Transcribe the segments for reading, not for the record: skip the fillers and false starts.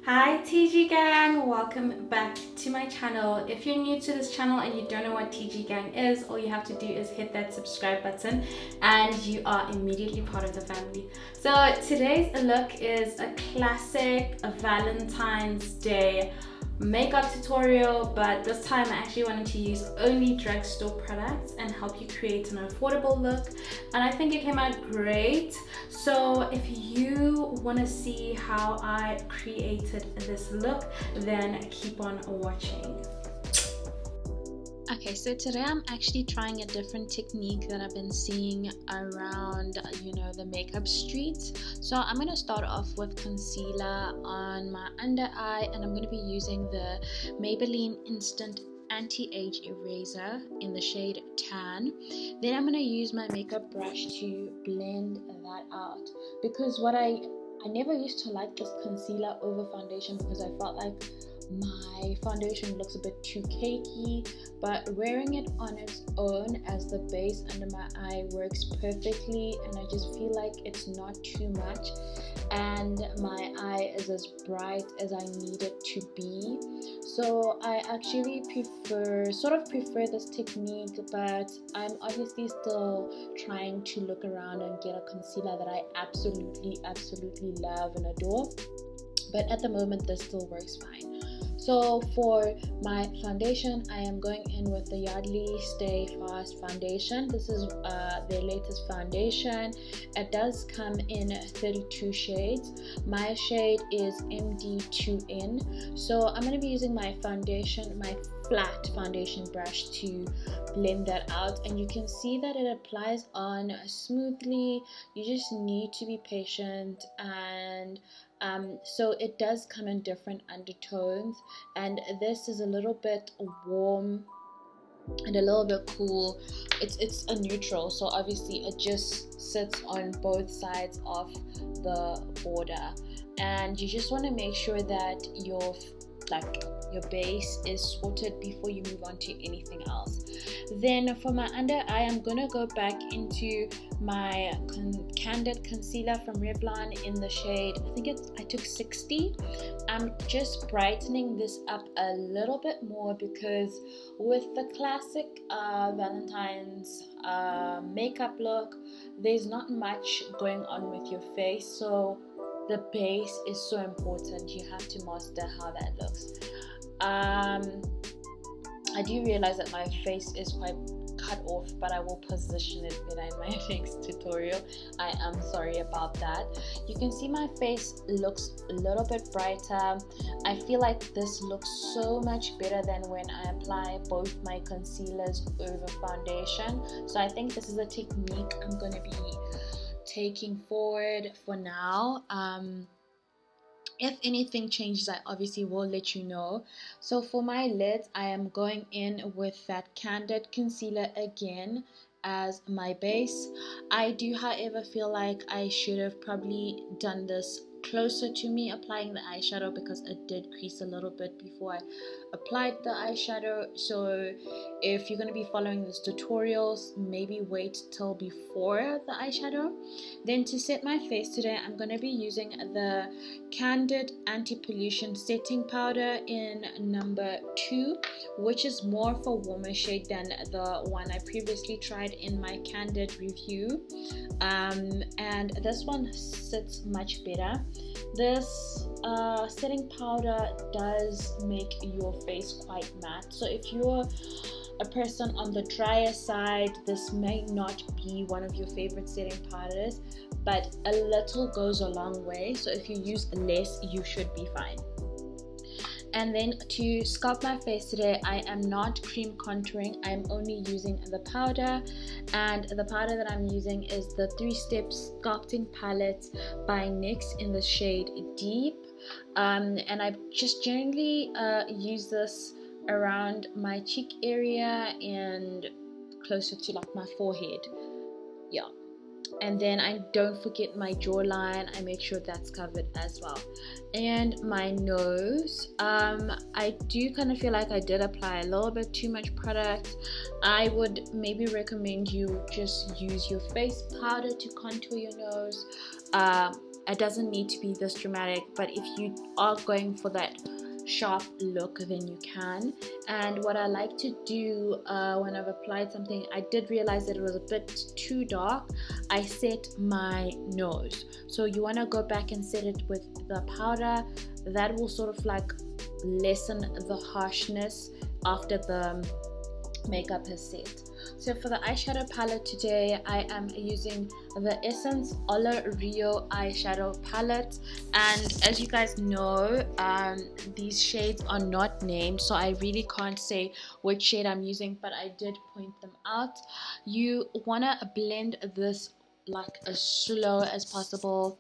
Hi TGgang, welcome back to my channel. If you're new to this channel and you don't know what TGgang is, all you have to do is hit that subscribe button and you are immediately part of the family. So today's look is a classic Valentine's Day makeup tutorial, but this time I actually wanted to use only drugstore products and help you create an affordable look, and I think it came out great. So if you want to see how I created this look, then keep on watching. Okay, so today I'm actually trying a different technique that I've been seeing around, the makeup streets. So I'm going to start off with concealer on my under eye, and I'm going to be using the Maybelline Instant Anti-Age Eraser in the shade Tan. Then I'm going to use my makeup brush to blend that out, because I never used to like this concealer over foundation because I felt like my foundation looks a bit too cakey, but wearing it on its own as the base under my eye works perfectly, and I just feel like it's not too much and my eye is as bright as I need it to be. So I actually prefer this technique, but I'm obviously still trying to look around and get a concealer that I absolutely love and adore, but at the moment this still works fine. So for my foundation, I am going in with the Yardley Stayfast foundation. This is their latest foundation. It does come in 32 shades. My shade is MD2N. So I'm going to be using my flat foundation brush to blend that out, and you can see that it applies on smoothly. You just need to be patient, and so it does come in different undertones, and this is a little bit warm and a little bit cool. It's a neutral, so obviously it just sits on both sides of the border, and you just want to make sure that your base is sorted before you move on to anything else. Then for my under eye, I'm gonna go back into my Candid concealer from Revlon in the shade, I took 60. I'm just brightening this up a little bit more because with the classic Valentine's makeup look, there's not much going on with your face, so the base is so important. You have to master how that looks. I do realize that my face is quite cut off, but I will position it better in my next tutorial. I am sorry about that. You can see my face looks a little bit brighter. I feel like this looks so much better than when I apply both my concealers over foundation. So I think this is a technique I'm going to be taking forward for now. If anything changes, I obviously will let you know. So for my lids, I am going in with that Candid concealer again as my base. I do, however, feel like I should have probably done this closer to me applying the eyeshadow, because it did crease a little bit before I applied the eyeshadow. So if you're going to be following this tutorials, maybe wait till before the eyeshadow. Then to set my face today, I'm going to be using the Candid anti-pollution setting powder in number 2, which is more of a warmer shade than the one I previously tried in my Candid review, and this one sits much better. This setting powder does make your face quite matte, so if you're a person on the drier side, this may not be one of your favorite setting powders, but a little goes a long way, so if you use less, you should be fine. And then to sculpt my face today, I am not cream contouring. I'm only using the powder, and the powder that I'm using is the 3-step sculpting palette by NYX in the shade Deep, and I just generally use this around my cheek area and closer to like my forehead, yeah. And then I don't forget my jawline. I make sure that's covered as well. And my nose, I do kind of feel like I did apply a little bit too much product. I would maybe recommend you just use your face powder to contour your nose. It doesn't need to be this dramatic, but if you are going for that sharp look, then you can. And what I like to do when I've applied something, I did realize that it was a bit too dark, I set my nose. So you want to go back and set it with the powder. That will sort of like lessen the harshness after the makeup has set. So for the eyeshadow palette today, I am using the Essence Olla Rio eyeshadow palette, and as you guys know, these shades are not named, so I really can't say which shade I'm using, but I did point them out. You want to blend this like as slow as possible.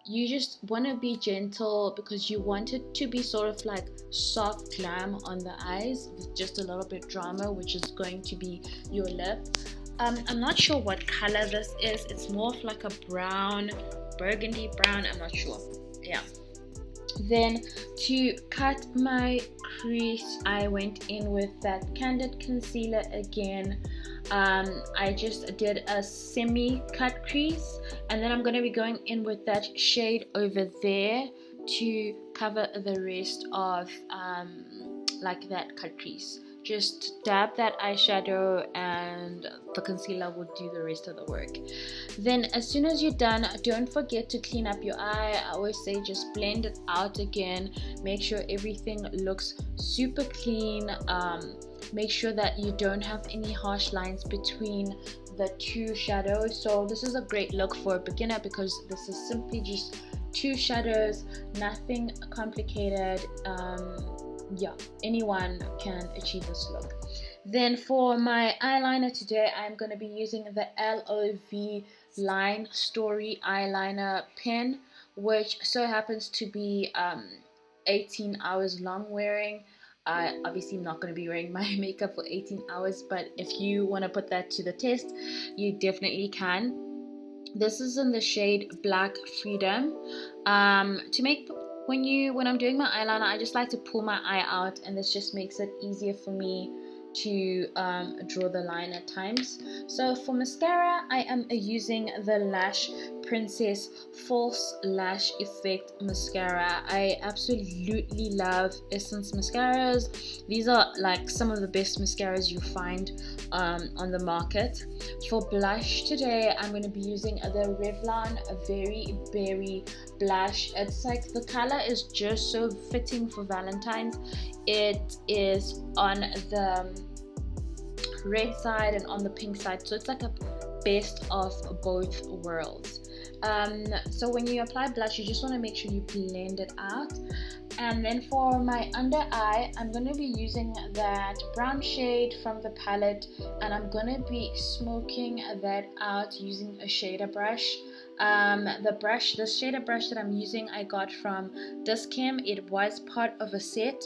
You just want to be gentle because you want it to be sort of like soft glam on the eyes with just a little bit drama, which is going to be your lip. I'm not sure what color this is. It's more of like a brown, burgundy brown, I'm not sure. Yeah. Then to cut my crease, I went in with that Candid concealer again. I just did a semi-cut crease, and then I'm going to be going in with that shade over there to cover the rest of like that cut crease. Just dab that eyeshadow and the concealer will do the rest of the work. Then as soon as you're done, don't forget to clean up your eye. I always say just blend it out again. Make sure everything looks super clean. Make sure that you don't have any harsh lines between the two shadows. So this is a great look for a beginner because this is simply just two shadows, nothing complicated. Yeah, anyone can achieve this look. Then for my eyeliner today, I'm going to be using the L.O.V Line Story eyeliner pen, which so happens to be 18 hours long wearing. I obviously am not going to be wearing my makeup for 18 hours, but if you want to put that to the test, you definitely can. This is in the shade Black Freedom. To make when I'm doing my eyeliner, I just like to pull my eye out, and this just makes it easier for me to draw the line at times. So for mascara, I am using the Lash Princess False Lash Effect mascara. I absolutely love Essence mascaras. These are like some of the best mascaras you find on the market. For blush today, I'm going to be using the Revlon Very Berry blush. It's like the color is just so fitting for Valentine's. It is on the red side and on the pink side, so it's like a best of both worlds. So when you apply blush, you just want to make sure you blend it out. And then for my under eye, I'm going to be using that brown shade from the palette, and I'm going to be smoking that out using a shader brush. The shader brush that I'm using, I got from TGgang. It was part of a set.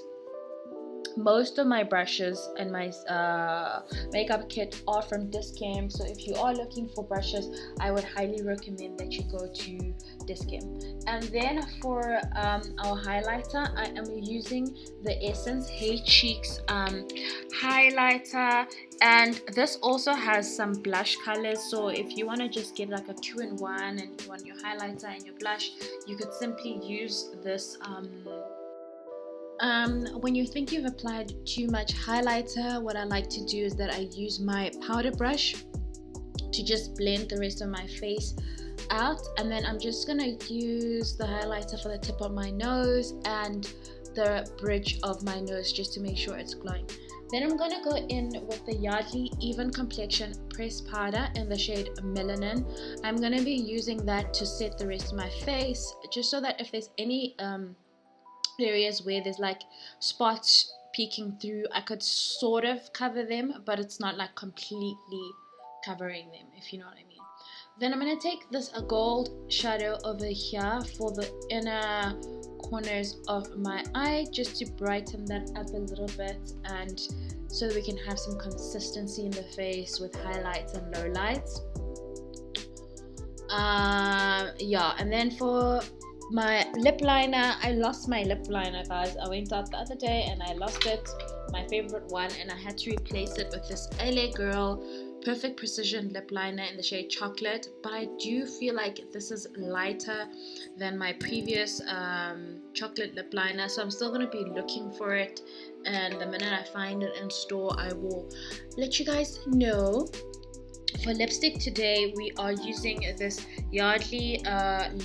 Most of my brushes and my makeup kit are from TGgang, so if you are looking for brushes, I would highly recommend that you go to TGgang. And then for our highlighter, I am using the Essence Hey Cheeks highlighter, and this also has some blush colors, so if you want to just get like a 2-in-1 and you want your highlighter and your blush, you could simply use this. When you think you've applied too much highlighter, what I like to do is that I use my powder brush to just blend the rest of my face out, and then I'm just gonna use the highlighter for the tip of my nose and the bridge of my nose just to make sure it's glowing. Then I'm gonna go in with the Yardley Even Complexion Press Powder in the shade Melanin. I'm gonna be using that to set the rest of my face, just so that if there's any areas where there's like spots peeking through, I could sort of cover them, but it's not like completely covering them, if you know what I mean. Then I'm going to take this gold shadow over here for the inner corners of my eye, just to brighten that up a little bit, and so that we can have some consistency in the face with highlights and lowlights. Yeah, and then for my lip liner, I lost my lip liner, guys. I went out the other day and I lost it, my favorite one, and I had to replace it with this LA Girl Perfect Precision lip liner in the shade Chocolate, but I do feel like this is lighter than my previous chocolate lip liner, so I'm still going to be looking for it, and the minute I find it in store I will let you guys know. For lipstick today, we are using this Yardley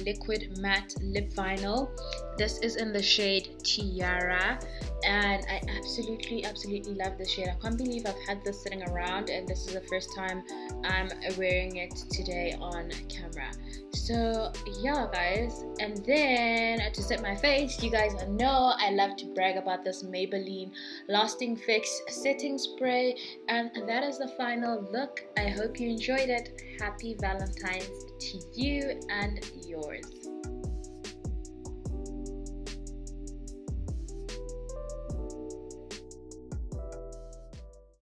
liquid matte lip vinyl. This is in the shade Tiara, and I absolutely love this shade. I can't believe I've had this sitting around, and this is the first time I'm wearing it today on camera. So yeah guys, and then to set my face, you guys know I love to brag about this Maybelline Lasting Fix setting spray, and that is the final look. I hope you enjoyed it. Happy Valentine's to you and yours.